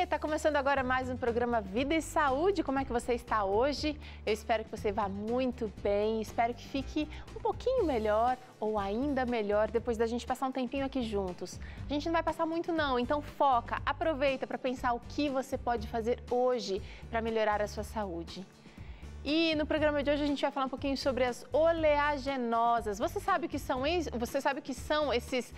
Tá começando agora mais um programa Vida e Saúde. Como é que você está hoje? Eu espero que você vá muito bem, espero que fique um pouquinho melhor ou ainda melhor depois da gente passar um tempinho aqui juntos. A gente não vai passar muito não, então foca, aproveita para pensar o que você pode fazer hoje para melhorar a sua saúde. E no programa de hoje a gente vai falar um pouquinho sobre as oleaginosas. Você sabe o que são esses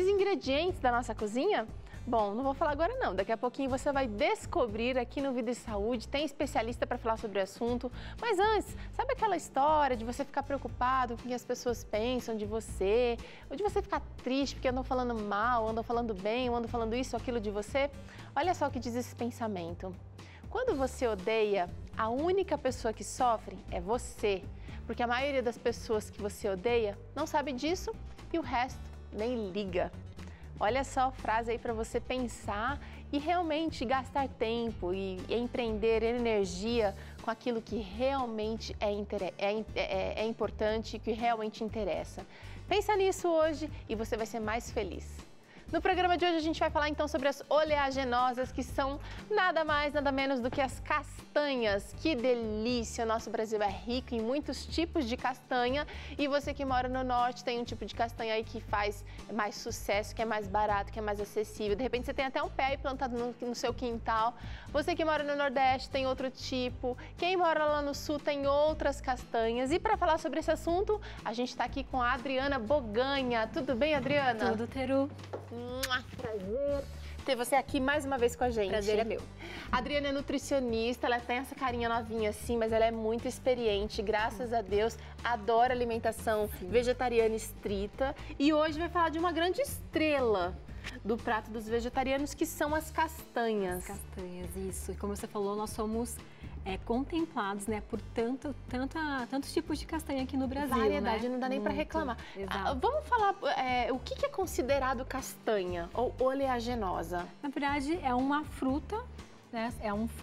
ingredientes da nossa cozinha? Bom, não vou falar agora não, daqui a pouquinho você vai descobrir aqui no Vida e Saúde, tem especialista para falar sobre o assunto. Mas antes, sabe aquela história de você ficar preocupado com o que as pessoas pensam de você? Ou de você ficar triste porque andam falando mal, andam falando bem, ou andam falando isso ou aquilo de você? Olha só o que diz esse pensamento. Quando você odeia, a única pessoa que sofre é você, porque a maioria das pessoas que você odeia não sabe disso e o resto nem liga. Olha só a frase aí para você pensar e realmente gastar tempo e empreender energia com aquilo que realmente é importante e que realmente interessa. Pensa nisso hoje e você vai ser mais feliz. No programa de hoje a gente vai falar então sobre as oleaginosas, que são nada mais, nada menos do que as castanhas. Que delícia! O nosso Brasil é rico em muitos tipos de castanha e você que mora no norte tem um tipo de castanha aí que faz mais sucesso, que é mais barato, que é mais acessível. De repente você tem até um pé aí plantado no seu quintal. Você que mora no nordeste tem outro tipo. Quem mora lá no sul tem outras castanhas. E para falar sobre esse assunto, a gente está aqui com a Adriana Boganha. Tudo bem, Adriana? Tudo, Teru. Prazer ter você aqui mais uma vez com a gente. Prazer é meu. A Adriana é nutricionista, ela tem essa carinha novinha assim, mas ela é muito experiente, graças a Deus, adora alimentação vegetariana estrita e hoje vai falar de uma grande estrela do prato dos vegetarianos, que são as castanhas. As castanhas, isso. E como você falou, nós somos contemplados, né, por tantos tipos de castanha aqui no Brasil, variedade, né? não dá nem para reclamar. Exato. Vamos falar o que é considerado castanha ou oleaginosa? Na verdade, é uma fruta, né?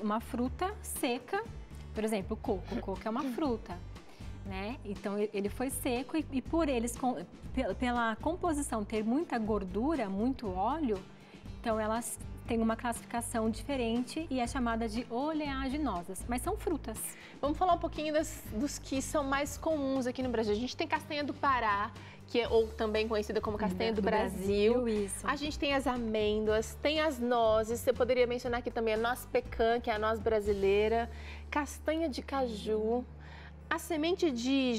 Uma fruta seca. Por exemplo, o coco. O coco é uma fruta, né? Então ele foi seco e por pela composição ter muita gordura, muito óleo, então elas têm uma classificação diferente e é chamada de oleaginosas, mas são frutas. Vamos falar um pouquinho dos que são mais comuns aqui no Brasil. A gente tem castanha do Pará, ou também conhecida como castanha do Brasil. Isso. A gente tem as amêndoas, tem as nozes. Você poderia mencionar aqui também a noz pecan, que é a noz brasileira, castanha de caju. A semente de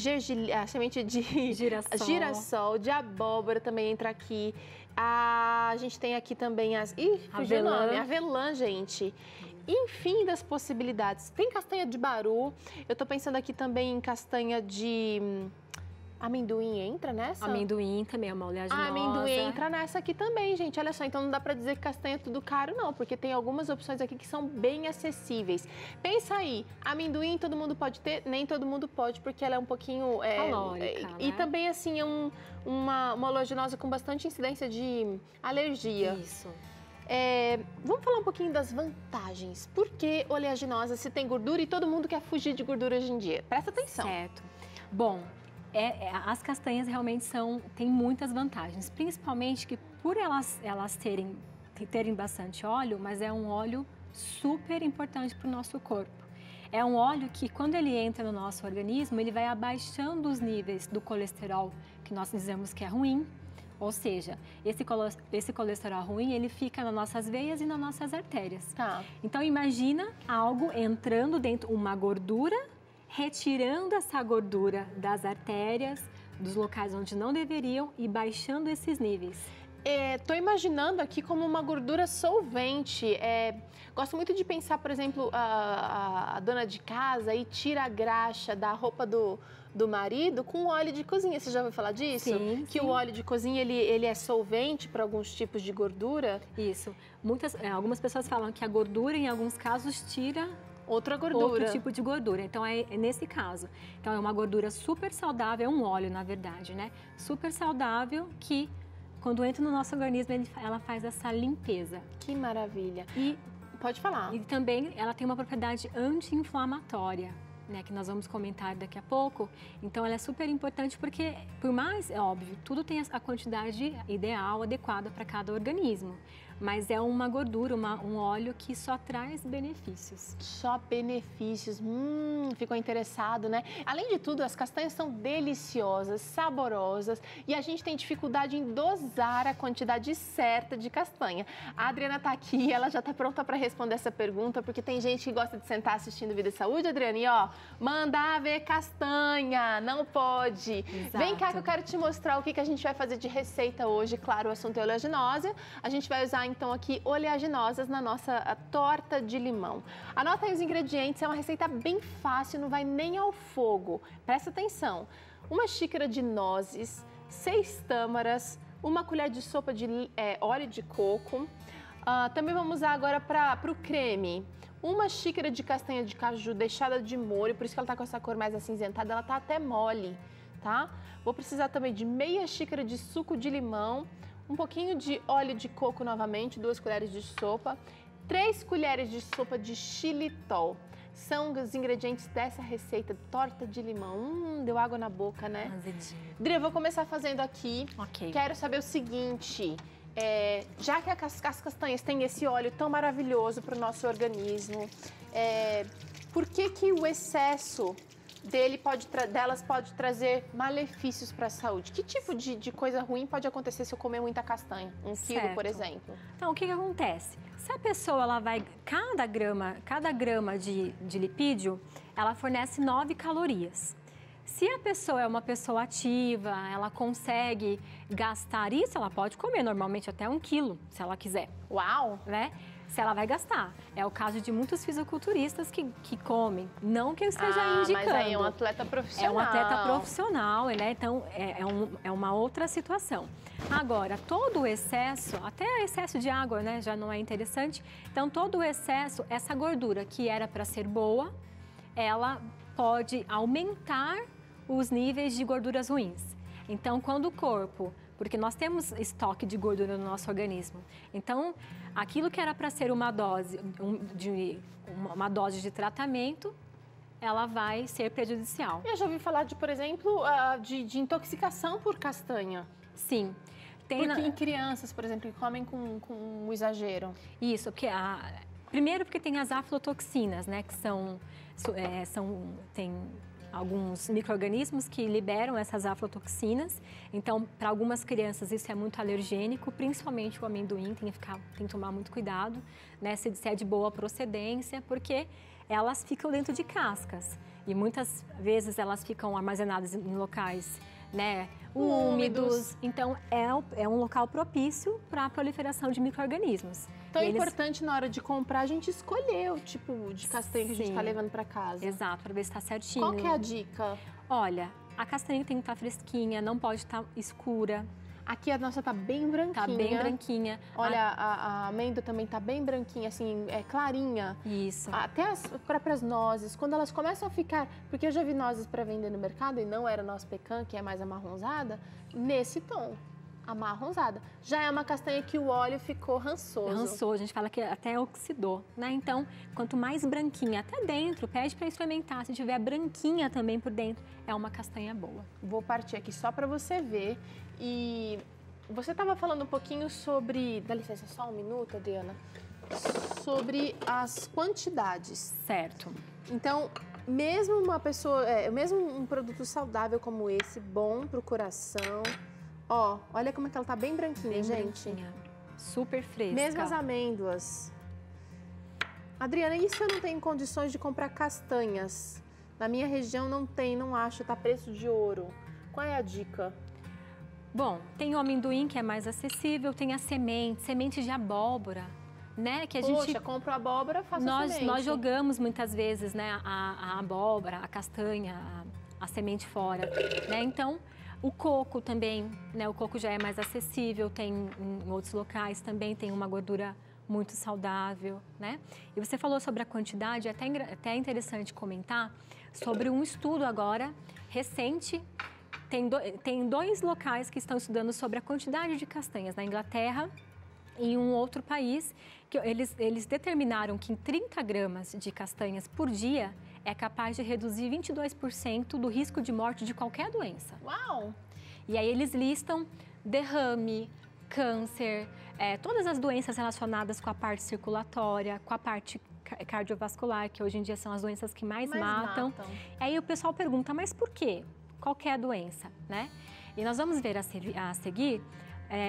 girassol, de abóbora também entra aqui. A gente tem aqui também avelã, gente. Enfim, das possibilidades. Tem castanha de baru. Eu tô pensando aqui também em castanha de amendoim, entra nessa? Amendoim também é uma oleaginosa. Amendoim entra nessa aqui também, gente. Olha só, então não dá pra dizer que castanha é tudo caro, não, porque tem algumas opções aqui que são bem acessíveis. Pensa aí, amendoim todo mundo pode ter, nem todo mundo pode, porque ela é um pouquinho calórica, e né? também assim é uma oleaginosa com bastante incidência de alergia. Isso. Vamos falar um pouquinho das vantagens. Por que oleaginosa se tem gordura e todo mundo quer fugir de gordura hoje em dia? Presta atenção. Certo. Bom, as castanhas realmente têm muitas vantagens, principalmente que por elas terem bastante óleo, mas é um óleo super importante para o nosso corpo. É um óleo que, quando ele entra no nosso organismo, ele vai abaixando os níveis do colesterol, que nós dizemos que é ruim. Ou seja, esse colesterol ruim, ele fica nas nossas veias e nas nossas artérias. Tá. Então, imagina algo entrando dentro, uma gordura, retirando essa gordura das artérias, dos locais onde não deveriam e baixando esses níveis. Tô imaginando aqui como uma gordura solvente. Gosto muito de pensar, por exemplo, a dona de casa e tira a graxa da roupa do marido com óleo de cozinha. Você já ouviu falar disso? Sim, que o óleo de cozinha ele é solvente para alguns tipos de gordura? Isso. Algumas pessoas falam que a gordura, em alguns casos, tira outra gordura. Outro tipo de gordura. Então, é nesse caso. Então, é uma gordura super saudável, é um óleo, na verdade, né? Super saudável que, quando entra no nosso organismo, ela faz essa limpeza. Que maravilha. E pode falar. E também ela tem uma propriedade anti-inflamatória, né, que nós vamos comentar daqui a pouco. Então, ela é super importante porque, por mais, é óbvio, tudo tem a quantidade ideal, adequada para cada organismo. mas é uma gordura, um óleo que só traz benefícios. Só benefícios. Ficou interessado, né? Além de tudo, as castanhas são deliciosas, saborosas e a gente tem dificuldade em dosar a quantidade certa de castanha. A Adriana tá aqui, ela já tá pronta para responder essa pergunta, porque tem gente que gosta de sentar assistindo Vida e Saúde, Adriana, e ó, mandar ver castanha, não pode. Exato. Vem cá que eu quero te mostrar o que a gente vai fazer de receita hoje. Claro, o assunto é oleaginosa. A gente vai usar então aqui oleaginosas na nossa torta de limão. Anota aí os ingredientes, é uma receita bem fácil, não vai nem ao fogo. Presta atenção. 1 xícara de nozes, 6 tâmaras, 1 colher de sopa de óleo de coco. Também vamos usar agora para o creme 1 xícara de castanha de caju deixada de molho, por isso que ela tá com essa cor mais acinzentada, ela tá até mole, tá? Vou precisar também de meia xícara de suco de limão, um pouquinho de óleo de coco novamente, 2 colheres de sopa, 3 colheres de sopa de xilitol. São os ingredientes dessa receita, torta de limão. Deu água na boca, né? Azedinho. Dri, eu vou começar fazendo aqui. Ok. Quero saber o seguinte, já que as castanhas têm esse óleo tão maravilhoso para o nosso organismo, por que o excesso delas pode trazer malefícios para a saúde? Que tipo de coisa ruim pode acontecer se eu comer muita castanha? 1 quilo, por exemplo. Então, o que acontece? Se a pessoa, cada grama de lipídio, ela fornece 9 calorias. Se a pessoa é uma pessoa ativa, ela consegue gastar isso, ela pode comer normalmente até 1 quilo, se ela quiser. Uau! Né? Se ela vai gastar. É o caso de muitos fisiculturistas que comem. Não que eu esteja indicando. Mas aí é um atleta profissional. É um atleta profissional, né? Então é uma outra situação. Agora, todo o excesso, até excesso de água, né? Já não é interessante. Então, todo o excesso, essa gordura que era para ser boa, ela pode aumentar os níveis de gorduras ruins. Então, quando o corpo... Porque nós temos estoque de gordura no nosso organismo. Então, aquilo que era para ser uma dose de tratamento, ela vai ser prejudicial. Eu já ouvi falar por exemplo, de intoxicação por castanha. Sim. Porque em crianças, por exemplo, que comem com exagero. Isso, porque primeiro porque tem as aflatoxinas, né, que tem alguns micro-organismos que liberam essas aflatoxinas. Então, para algumas crianças isso é muito alergênico, principalmente o amendoim, tem que tomar muito cuidado, né, se é de boa procedência, porque elas ficam dentro de cascas e muitas vezes elas ficam armazenadas em locais, né, úmidos. Então, é um local propício para a proliferação de micro-organismos. Então é importante na hora de comprar a gente escolher o tipo de castanha que a gente está levando para casa. Exato, para ver se está certinho. Qual que é a dica? Olha, a castanha tem que estar fresquinha, não pode estar escura. Aqui a nossa tá bem branquinha. Tá bem branquinha. Olha, a amêndoa também tá bem branquinha, assim, clarinha. Isso. Até as próprias nozes, quando elas começam a ficar... Porque eu já vi nozes para vender no mercado e não era noz pecan, que é mais amarronzada, nesse tom. Amarronzada. Já é uma castanha que o óleo ficou rançoso. Rançou, a gente fala que até oxidou, né? Então, quanto mais branquinha, até dentro, pede para experimentar. Se tiver branquinha também por dentro, é uma castanha boa. Vou partir aqui só para você ver. E você estava falando um pouquinho sobre... Dá licença, só 1 minuto, Adriana. Sobre as quantidades. Certo. Então, mesmo uma pessoa... mesmo um produto saudável como esse, bom para o coração... Ó, olha como é que ela tá bem branquinha, bem gente. Branquinha. Super fresca. Mesmo as amêndoas. Adriana, e se eu não tenho condições de comprar castanhas? Na minha região não tem, não acho, tá preço de ouro. Qual é a dica? Bom, tem o amendoim que é mais acessível, tem a semente de abóbora, né? Que a gente compro abóbora, faço semente. Nós jogamos muitas vezes, né? A abóbora, a castanha, a semente fora, né? Então... O coco também, né? O coco já é mais acessível, tem em outros locais também, tem uma gordura muito saudável, né? E você falou sobre a quantidade, é até interessante comentar sobre um estudo agora, recente. Tem 2 locais que estão estudando sobre a quantidade de castanhas, na Inglaterra e em um outro país, que eles determinaram que em 30 gramas de castanhas por dia, é capaz de reduzir 22% do risco de morte de qualquer doença. Uau! E aí eles listam derrame, câncer, todas as doenças relacionadas com a parte circulatória, com a parte cardiovascular, que hoje em dia são as doenças que mais matam. Aí o pessoal pergunta, mas por quê? Qual que é a doença, né? E nós vamos ver a seguir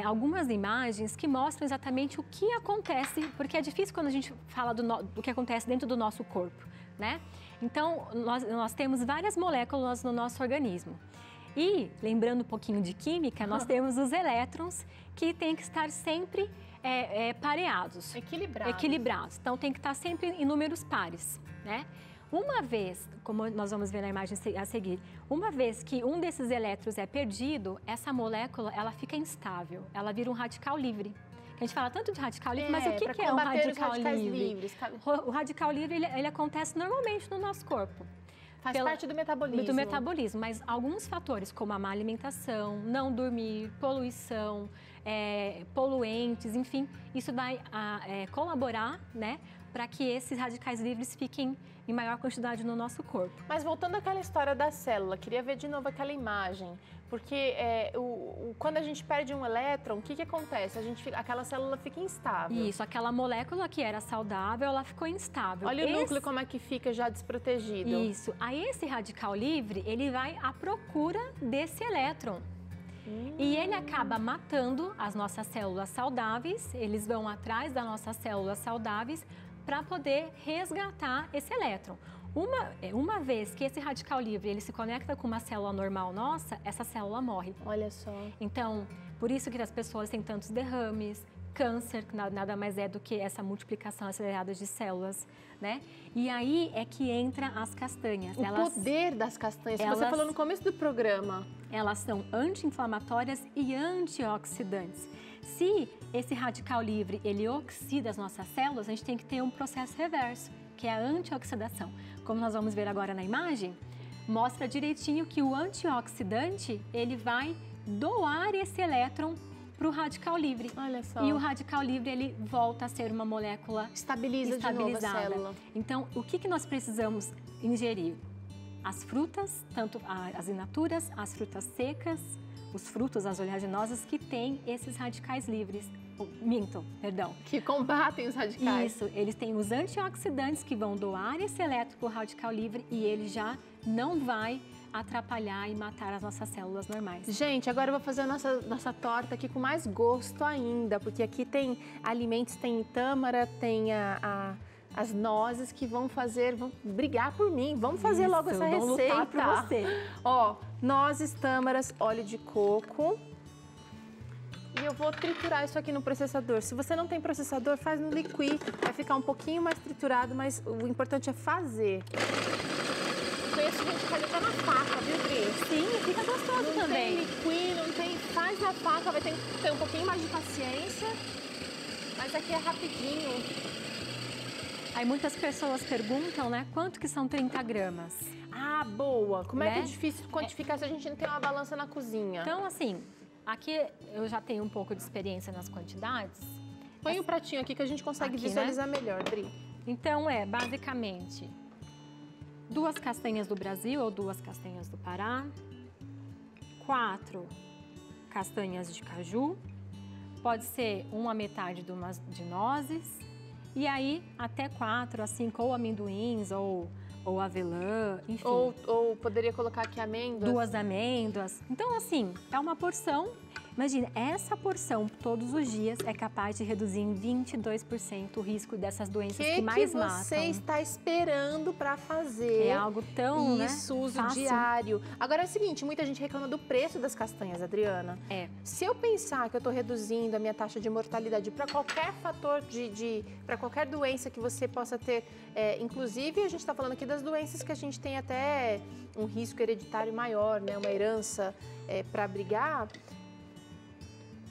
algumas imagens que mostram exatamente o que acontece, porque é difícil quando a gente fala do que acontece dentro do nosso corpo, né? Então, nós temos várias moléculas no nosso organismo. E, lembrando um pouquinho de química, nós temos os elétrons que têm que estar sempre pareados. Equilibrados. Então, tem que estar sempre em números pares, né? Uma vez, como nós vamos ver na imagem a seguir, uma vez que um desses elétrons é perdido, essa molécula, ela fica instável, ela vira um radical livre. A gente fala tanto de radical livre, mas o que é um radical livre? O radical livre, ele acontece normalmente no nosso corpo. Faz parte do metabolismo. Do metabolismo, mas alguns fatores, como a má alimentação, não dormir, poluição, poluentes, enfim, isso vai colaborar, né, para que esses radicais livres fiquem em maior quantidade no nosso corpo. Mas voltando àquela história da célula, queria ver de novo aquela imagem, porque quando a gente perde um elétron, o que acontece? Aquela célula fica instável. Isso, aquela molécula que era saudável, ela ficou instável. Olha o núcleo como é que fica já desprotegido. Isso, aí esse radical livre, ele vai à procura desse elétron. E ele acaba matando as nossas células saudáveis, eles vão atrás das nossas células saudáveis para poder resgatar esse elétron. Uma vez que esse radical livre ele se conecta com uma célula normal nossa, essa célula morre. Olha só. Então, por isso que as pessoas têm tantos derrames, câncer, que nada mais é do que essa multiplicação acelerada de células, né? E aí é que entra as castanhas. O poder das castanhas, que você falou no começo do programa. Elas são anti-inflamatórias e antioxidantes. Se esse radical livre, ele oxida as nossas células, a gente tem que ter um processo reverso, que é a antioxidação. Como nós vamos ver agora na imagem, mostra direitinho que o antioxidante, ele vai doar esse elétron para o radical livre. Olha só. E o radical livre, ele volta a ser uma molécula estabilizada. De novo a célula. Então, o que nós precisamos ingerir? As frutas, tanto as in naturas, as frutas secas, os frutos, as oleaginosas, que têm esses radicais livres. Que combatem os radicais. Isso, eles têm os antioxidantes que vão doar esse elétron para o radical livre e ele já não vai atrapalhar e matar as nossas células normais. Gente, agora eu vou fazer a nossa torta aqui com mais gosto ainda, porque aqui tem alimentos, tem tâmara, tem as nozes que vão brigar por mim. Vamos fazer logo essa receita. Vamos lutar por você. Ó, nozes, tâmaras, óleo de coco. E eu vou triturar isso aqui no processador. Se você não tem processador, faz no liqui. Vai ficar um pouquinho mais triturado, mas o importante é fazer. Conheço gente que faz até na faca, viu, Pri? Sim, fica gostoso também. Não tem liqui, não tem... Faz na faca, vai ter que ter um pouquinho mais de paciência. Mas aqui é rapidinho. Aí muitas pessoas perguntam, né, quanto que são 30 gramas? Ah, boa! Como é que é difícil quantificar se a gente não tem uma balança na cozinha? Então, assim, aqui eu já tenho um pouco de experiência nas quantidades. Põe o pratinho aqui que a gente consegue visualizar melhor, Dri. Então, basicamente 2 castanhas do Brasil ou 2 castanhas do Pará, 4 castanhas de caju, pode ser metade de nozes, e aí até 4 a 5 ou amendoins ou avelã, enfim. Ou poderia colocar aqui amêndoas. 2 amêndoas. Então, assim, é uma porção. Imagina, essa porção todos os dias é capaz de reduzir em 22% o risco dessas doenças que mais matam. O que você está esperando para fazer? É algo tão, isso, uso diário. Agora é o seguinte, muita gente reclama do preço das castanhas, Adriana. Se eu pensar que eu estou reduzindo a minha taxa de mortalidade para qualquer fator para qualquer doença que você possa ter, inclusive a gente está falando aqui das doenças que a gente tem até um risco hereditário maior, né? Uma herança para brigar.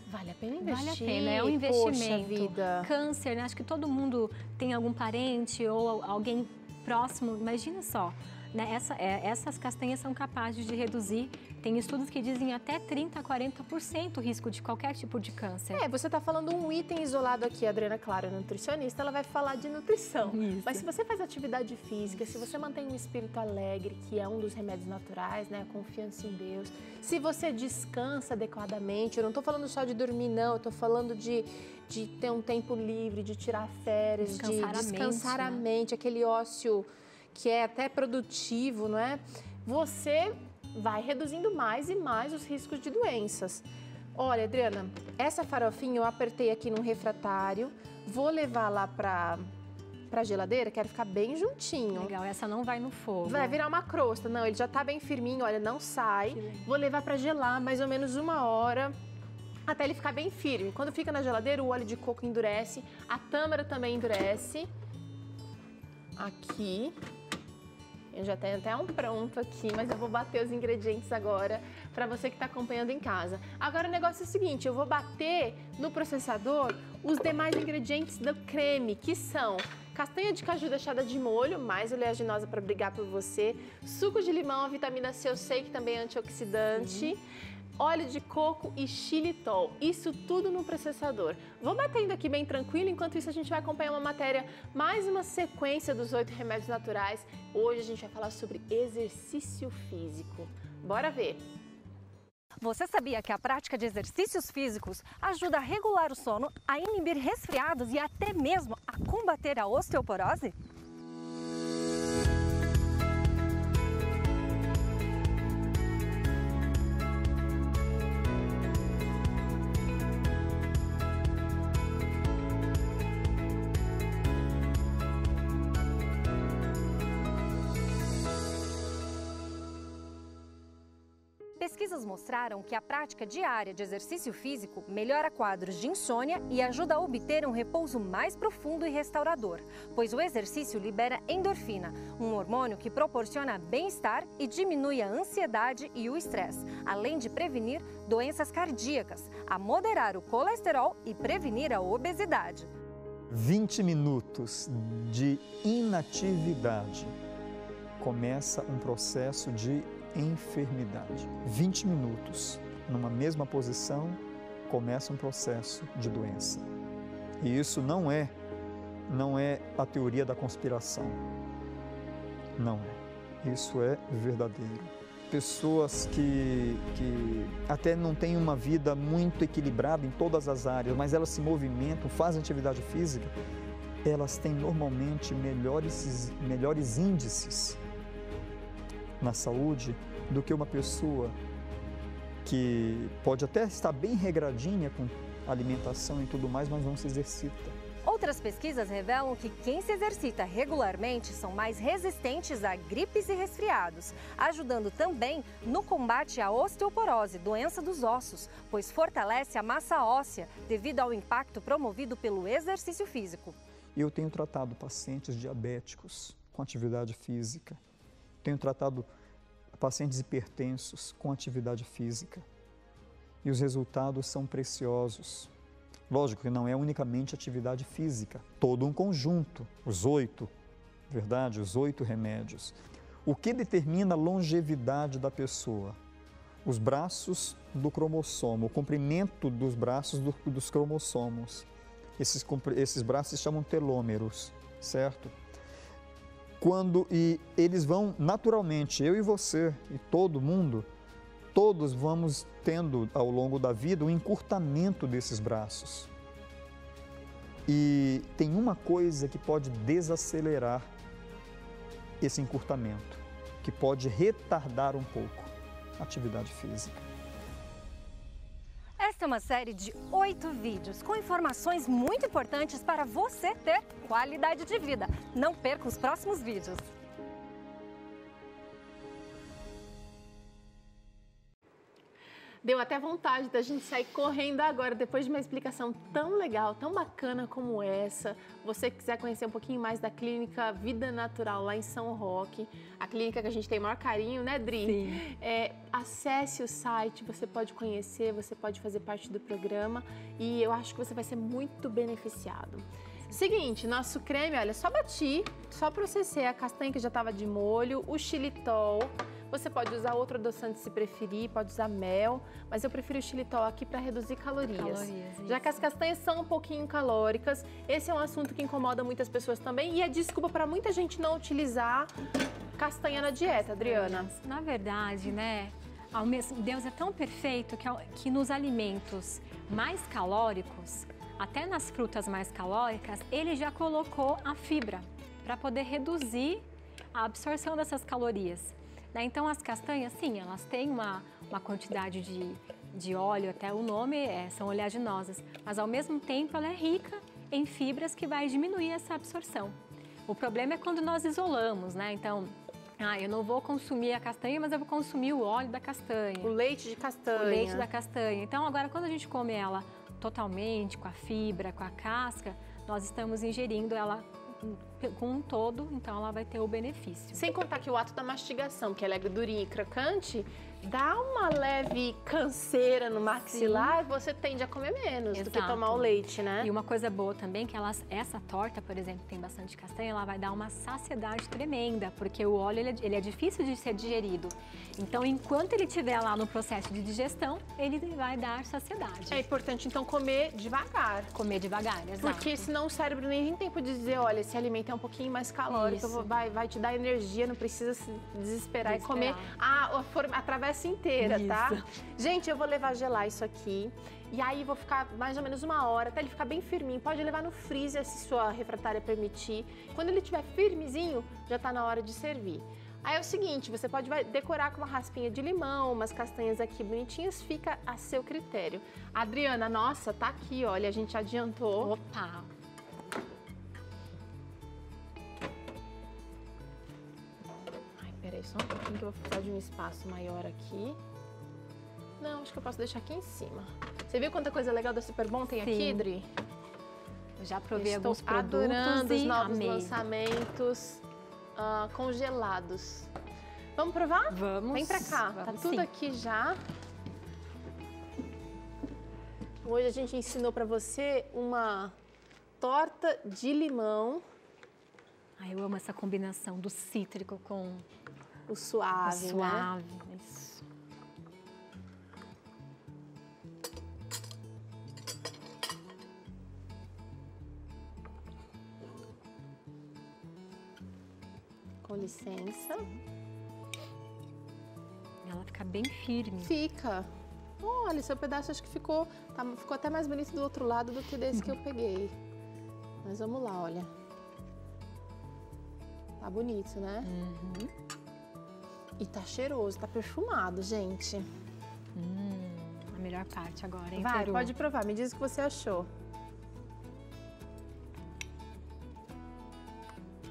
Vale a pena investir. Vale a pena, é um investimento. Poxa vida. Câncer, né? Acho que todo mundo tem algum parente ou alguém próximo. Imagina só, Né, essas castanhas são capazes de reduzir, tem estudos que dizem até 30% a 40% o risco de qualquer tipo de câncer. Você está falando um item isolado aqui, a Adriana, claro, nutricionista, ela vai falar de nutrição. Isso. Mas se você faz atividade física, se você mantém um espírito alegre, que é um dos remédios naturais, né, a confiança em Deus, se você descansa adequadamente, eu não estou falando só de dormir, não, eu estou falando de ter um tempo livre, de tirar férias, de descansar a mente, aquele ócio que é até produtivo, não é? Você vai reduzindo mais e mais os riscos de doenças. Olha, Adriana, essa farofinha eu apertei aqui num refratário, vou levar lá pra geladeira, quero ficar bem juntinho. Legal, essa não vai no fogo. Vai virar uma crosta, não, ele já tá bem firminho, olha, não sai. Vou levar pra gelar mais ou menos 1 hora, até ele ficar bem firme. Quando fica na geladeira, o óleo de coco endurece, a tâmara também endurece. Aqui. Eu já tenho até um pronto aqui, mas eu vou bater os ingredientes agora para você que está acompanhando em casa. Agora o negócio é o seguinte, eu vou bater no processador os demais ingredientes do creme, que são castanha de caju deixada de molho, mais oleaginosa para brigar por você, suco de limão, a vitamina C, eu sei que também é antioxidante, óleo de coco e xilitol, isso tudo no processador. Vou batendo aqui bem tranquilo, enquanto isso a gente vai acompanhar uma matéria, mais uma sequência dos 8 remédios naturais. Hoje a gente vai falar sobre exercício físico. Bora ver! Você sabia que a prática de exercícios físicos ajuda a regular o sono, a inibir resfriados e até mesmo a combater a osteoporose? Pesquisas mostraram que a prática diária de exercício físico melhora quadros de insônia e ajuda a obter um repouso mais profundo e restaurador, pois o exercício libera endorfina, um hormônio que proporciona bem-estar e diminui a ansiedade e o estresse, além de prevenir doenças cardíacas, a moderar o colesterol e prevenir a obesidade. 20 minutos de inatividade começa um processo de enfermidade. 20 minutos numa mesma posição começa um processo de doença. E isso não é a teoria da conspiração. Não é. Isso é verdadeiro. Pessoas que até não têm uma vida muito equilibrada em todas as áreas, mas elas se movimentam, fazem atividade física, elas têm normalmente melhores índices na saúde do que uma pessoa que pode até estar bem regradinha com alimentação e tudo mais, mas não se exercita. Outras pesquisas revelam que quem se exercita regularmente são mais resistentes a gripes e resfriados, ajudando também no combate à osteoporose, doença dos ossos, pois fortalece a massa óssea devido ao impacto promovido pelo exercício físico. Eu tenho tratado pacientes diabéticos com atividade física, tenho tratado pacientes hipertensos com atividade física e os resultados são preciosos. Lógico que não é unicamente atividade física, todo um conjunto, os 8 remédios. O que determina a longevidade da pessoa? Os braços do cromossomo, o comprimento dos braços dos cromossomos. Esses braços se chamam telômeros, certo? E eles vão naturalmente, eu e você e todo mundo, todos vamos tendo ao longo da vida um encurtamento desses braços. E tem uma coisa que pode desacelerar esse encurtamento, que pode retardar um pouco a atividade física. Esta é uma série de 8 vídeos com informações muito importantes para você ter qualidade de vida. Não perca os próximos vídeos. Deu até vontade da gente sair correndo agora, depois de uma explicação tão legal, tão bacana como essa. Você que quiser conhecer um pouquinho mais da clínica Vida Natural lá em São Roque, a clínica que a gente tem o maior carinho, né, Dri? Sim. Acesse o site, você pode conhecer, você pode fazer parte do programa e eu acho que você vai ser muito beneficiado. Seguinte, nosso creme, olha, só bati, só processei a castanha que já estava de molho, o xilitol. Você pode usar outro adoçante se preferir, pode usar mel, mas eu prefiro o xilitol aqui para reduzir calorias. Já que as castanhas são um pouquinho calóricas, esse é um assunto que incomoda muitas pessoas também e é desculpa para muita gente não utilizar castanha na dieta, Adriana. Na verdade, né, Deus é tão perfeito que nos alimentos mais calóricos, até nas frutas mais calóricas, ele já colocou a fibra para poder reduzir a absorção dessas calorias. Então, as castanhas, sim, elas têm uma quantidade de óleo, até o nome são oleaginosas, mas ao mesmo tempo ela é rica em fibras que vai diminuir essa absorção. O problema é quando nós isolamos, né? Então, eu não vou consumir a castanha, mas eu vou consumir o óleo da castanha. O leite de castanha. O leite da castanha. Então, agora, quando a gente come ela totalmente, com a fibra, com a casca, nós estamos ingerindo ela com um todo, então ela vai ter o benefício. Sem contar que o ato da mastigação, que ela é durinha e crocante, dá uma leve canseira no maxilar, sim. Você tende a comer menos do que tomar o leite, né? E uma coisa boa também, que essa torta, por exemplo, que tem bastante castanha, ela vai dar uma saciedade tremenda, porque o óleo ele é difícil de ser digerido. Então, enquanto ele estiver lá no processo de digestão, ele vai dar saciedade. É importante, então, comer devagar. Comer devagar, exato. Porque senão o cérebro nem tem tempo de dizer, olha, esse alimento é um pouquinho mais calórico, vai te dar energia, não precisa se desesperar e comer a travessa inteira, tá? Gente, eu vou levar a gelar isso aqui e aí vou ficar mais ou menos 1 hora até ele ficar bem firminho. Pode levar no freezer se sua refratária permitir. Quando ele estiver firmezinho, já tá na hora de servir. Aí é o seguinte, você pode decorar com uma raspinha de limão, umas castanhas aqui bonitinhas, fica a seu critério. Adriana, nossa, tá aqui, olha, a gente adiantou. Opa! Peraí, só um pouquinho que eu vou precisar de um espaço maior aqui. Não, acho que eu posso deixar aqui em cima. Você viu quanta coisa legal da Superbom tem aqui, Dri? Eu já provei alguns produtos adorando os novos amei. Lançamentos congelados. Vamos provar? Vamos. Vem pra cá, tá tudo aqui já. Hoje a gente ensinou pra você uma torta de limão. Eu amo essa combinação do cítrico com o suave, né? Isso. Com licença. Ela fica bem firme. Fica. Olha, seu pedaço acho que ficou até mais bonito do outro lado do que desse que eu peguei. Mas vamos lá, olha. Tá bonito, né? Uhum. E tá cheiroso, tá perfumado, gente. A melhor parte agora, hein, Vai, Peru? pode provar, me diz o que você achou.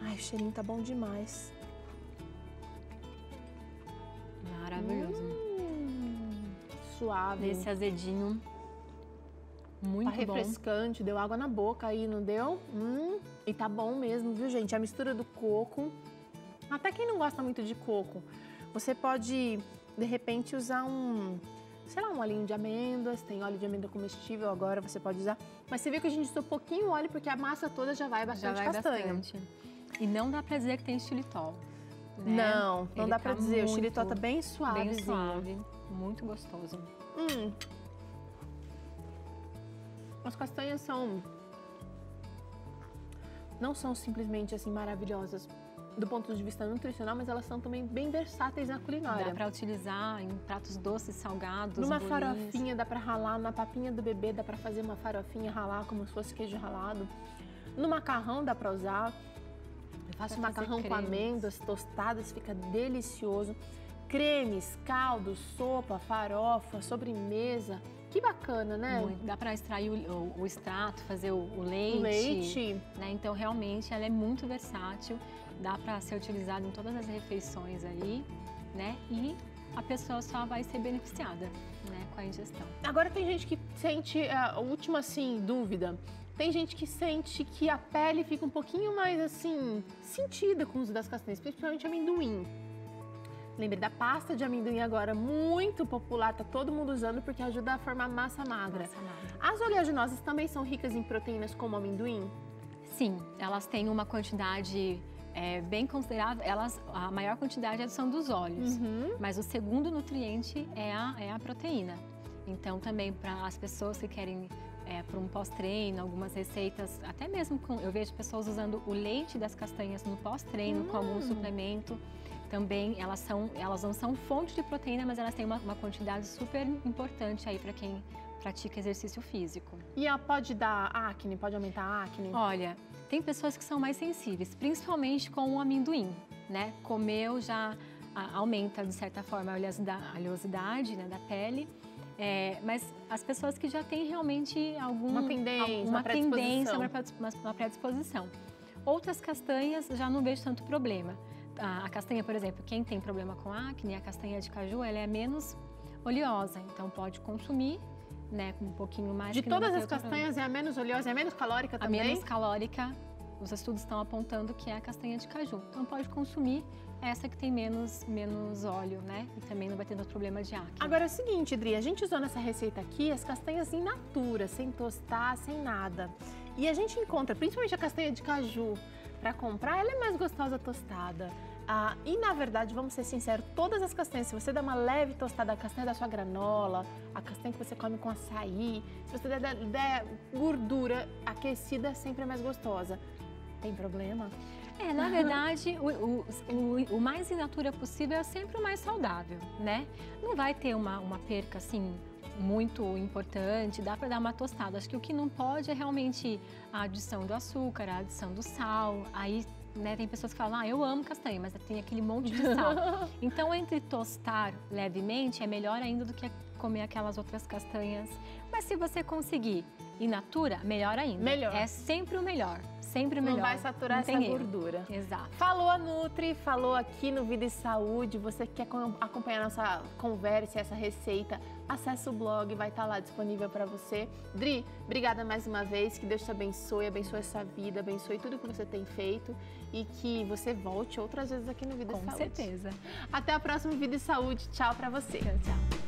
Ai, o cheirinho tá bom demais. Maravilhoso. Suave. Esse azedinho, muito bom. Tá refrescante, deu água na boca aí, não deu? E tá bom mesmo, viu, gente? A mistura do coco. Até quem não gosta muito de coco, você pode, de repente, usar um olhinho de amêndoas. Tem óleo de amêndoa comestível agora, você pode usar. Mas você viu que a gente usou pouquinho óleo, porque a massa toda já vai bastante castanha. E não dá pra dizer que tem xilitol, né? Não dá pra dizer. O xilitol tá bem suave. Bem suave, muito gostoso. As castanhas não são simplesmente assim maravilhosas do ponto de vista nutricional, mas elas são também bem versáteis na culinária. Dá para utilizar em pratos doces, salgados, numa farofinha dá para ralar, na papinha do bebê dá para fazer uma farofinha, ralar como se fosse queijo ralado. No macarrão dá para usar. Eu faço macarrão com amêndoas tostadas, fica delicioso. Cremes, caldos, sopa, farofa, sobremesa. Que bacana, né? Muito. Dá para extrair o extrato, fazer o leite. O leite. Né? Então, realmente, ela é muito versátil. Dá para ser utilizada em todas as refeições aí, né? E a pessoa só vai ser beneficiada, né, com a ingestão. Agora, tem gente que sente, a última, assim, dúvida. Tem gente que sente que a pele fica um pouquinho mais, assim, sentida com o uso das castanhas, principalmente amendoim. Lembrei da pasta de amendoim agora, muito popular, tá todo mundo usando porque ajuda a formar massa magra. As oleaginosas também são ricas em proteínas como amendoim? Sim, elas têm uma quantidade bem considerável. A maior quantidade são dos óleos, mas o segundo nutriente é a proteína. Então, também para as pessoas que querem para um pós-treino, algumas receitas, até mesmo eu vejo pessoas usando o leite das castanhas no pós-treino com algum suplemento. Também elas não são fonte de proteína, mas elas têm uma quantidade super importante aí para quem pratica exercício físico. E ela pode dar acne, pode aumentar a acne? Olha, tem pessoas que são mais sensíveis, principalmente com o amendoim, né? Comeu já aumenta, de certa forma, a oleosidade, né, da pele. Mas as pessoas que já têm realmente uma predisposição. Outras castanhas já não vejo tanto problema. A castanha, por exemplo, quem tem problema com acne, a castanha de caju, ela é menos oleosa, então pode consumir, né, com um pouquinho mais. De todas as castanhas é a menos oleosa, é a menos calórica também? A menos calórica, os estudos estão apontando que é a castanha de caju. Então pode consumir essa que tem menos óleo, né? E também não vai ter tanto problema de acne. Agora é o seguinte, Dri, a gente usou nessa receita aqui as castanhas in natura, sem tostar, sem nada. E a gente encontra, principalmente a castanha de caju, para comprar, ela é mais gostosa tostada. E na verdade, vamos ser sinceros, todas as castanhas, se você der uma leve tostada, a castanha da sua granola, a castanha que você come com açaí, se você der gordura aquecida, sempre é mais gostosa. Tem problema? Na verdade, o mais in natura possível é sempre o mais saudável, né? Não vai ter uma perca, assim, muito importante, dá para dar uma tostada. Acho que o que não pode é realmente a adição do açúcar, a adição do sal. Aí, né, tem pessoas que falam, eu amo castanha, mas tem aquele monte de sal. Então, entre tostar levemente, é melhor ainda do que comer aquelas outras castanhas. Mas se você conseguir in natura, melhor ainda. Melhor. É sempre o melhor. Sempre o melhor. Não vai saturar essa gordura. Exato. Falou a Nutri, falou aqui no Vida e Saúde. Você que quer acompanhar a nossa conversa e essa receita, acesse o blog, vai estar lá disponível para você. Dri, obrigada mais uma vez. Que Deus te abençoe, abençoe a sua vida, abençoe tudo que você tem feito e que você volte outras vezes aqui no Vida e Saúde. Com certeza. Até a próxima Vida e Saúde. Tchau para você. Tchau, tchau.